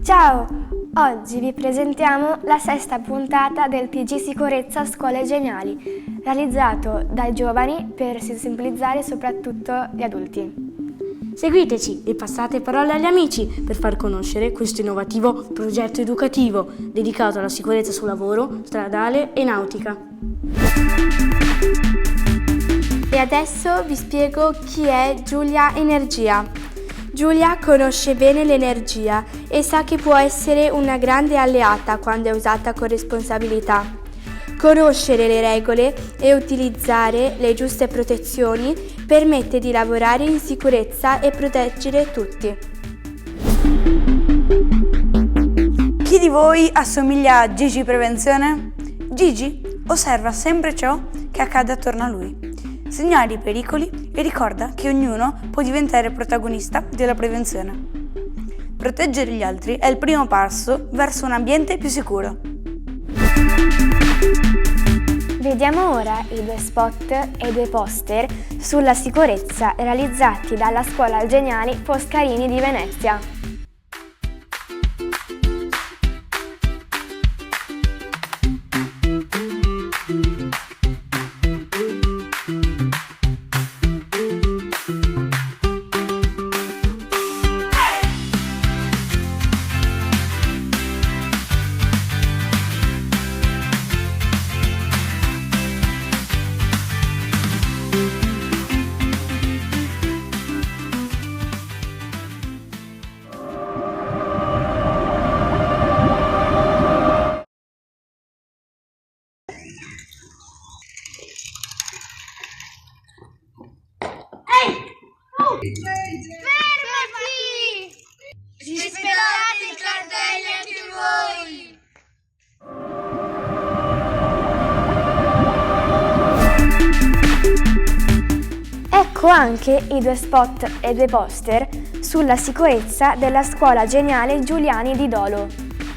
Ciao! Oggi vi presentiamo la sesta puntata del TG Sicurezza Scuole Geniali, realizzato dai giovani per sensibilizzare soprattutto gli adulti. Seguiteci e passate parola agli amici per far conoscere questo innovativo progetto educativo dedicato alla sicurezza sul lavoro, stradale e nautica. E adesso vi spiego chi è Giulia Energia. Giulia conosce bene l'energia e sa che può essere una grande alleata quando è usata con responsabilità. Conoscere le regole e utilizzare le giuste protezioni permette di lavorare in sicurezza e proteggere tutti. Chi di voi assomiglia a Gigi Prevenzione? Gigi osserva sempre ciò che accade attorno a lui, segnala i pericoli e ricorda che ognuno può diventare protagonista della prevenzione. Proteggere gli altri è il primo passo verso un ambiente più sicuro. Vediamo ora i 2 spot e 2 poster sulla sicurezza realizzati dalla Scuola Geniali Foscarini di Venezia. Fermati! Rispettate i cartelli anche voi! Ecco anche i 2 spot e 2 poster sulla sicurezza della Scuola Geniale Giuliani di Dolo.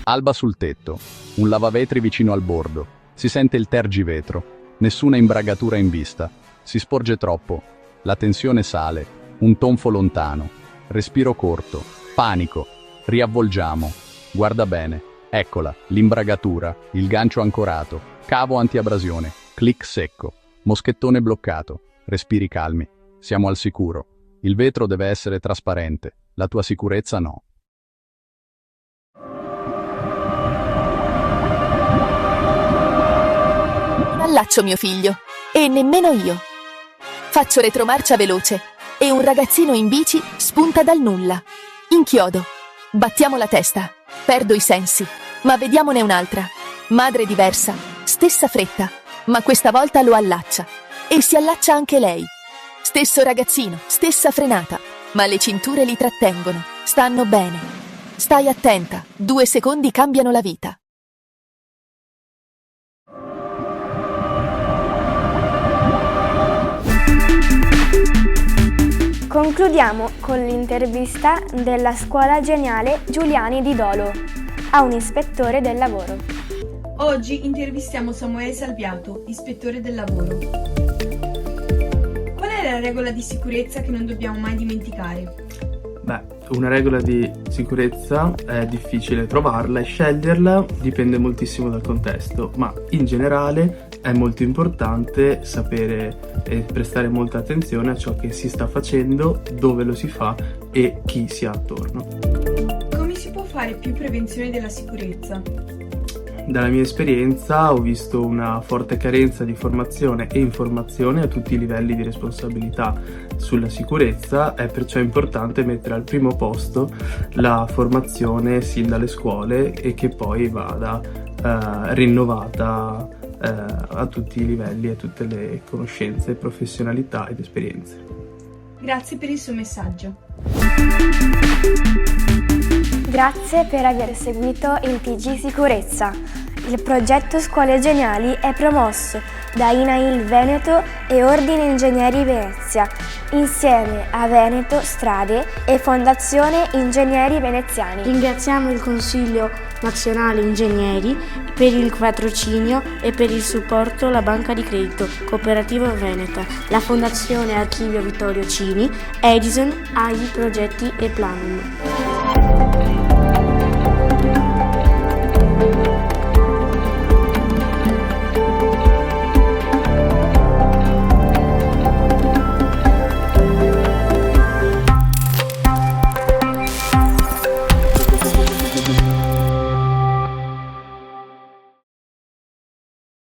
Alba sul tetto, un lavavetri vicino al bordo, si sente il tergivetro, nessuna imbragatura in vista, si sporge troppo, la tensione sale, un tonfo lontano, respiro corto, panico, riavvolgiamo, guarda bene, eccola, l'imbragatura, il gancio ancorato, cavo antiabrasione, click secco, moschettone bloccato, respiri calmi, siamo al sicuro, il vetro deve essere trasparente, la tua sicurezza no. Non allaccio mio figlio, e nemmeno io. Faccio retromarcia veloce e un ragazzino in bici spunta dal nulla. Inchiodo. Battiamo la testa. Perdo i sensi. Ma vediamone un'altra. Madre diversa. Stessa fretta. Ma questa volta lo allaccia. E si allaccia anche lei. Stesso ragazzino. Stessa frenata. Ma le cinture li trattengono. Stanno bene. Stai attenta. 2 secondi cambiano la vita. Concludiamo con l'intervista della Scuola Geniale Giuliani di Dolo a un ispettore del lavoro. Oggi intervistiamo Samuele Salviato, ispettore del lavoro. Qual è la regola di sicurezza che non dobbiamo mai dimenticare? Una regola di sicurezza è difficile trovarla e sceglierla, dipende moltissimo dal contesto, ma in generale è molto importante sapere e prestare molta attenzione a ciò che si sta facendo, dove lo si fa e chi si ha attorno. Come si può fare più prevenzione della sicurezza? Dalla mia esperienza ho visto una forte carenza di formazione e informazione a tutti i livelli di responsabilità sulla sicurezza, è perciò importante mettere al primo posto la formazione sin dalle scuole e che poi vada rinnovata a tutti i livelli, a tutte le conoscenze, professionalità ed esperienze. Grazie per il suo messaggio. Grazie per aver seguito il TG Sicurezza Il progetto Scuole Geniali è promosso da INAIL Veneto e Ordine Ingegneri Venezia, insieme a Veneto Strade e Fondazione Ingegneri Veneziani. Ringraziamo il Consiglio Nazionale Ingegneri per il patrocinio e per il supporto la Banca di Credito Cooperativo Veneta, la Fondazione Archivio Vittorio Cini, Edison, AI Progetti e Planum.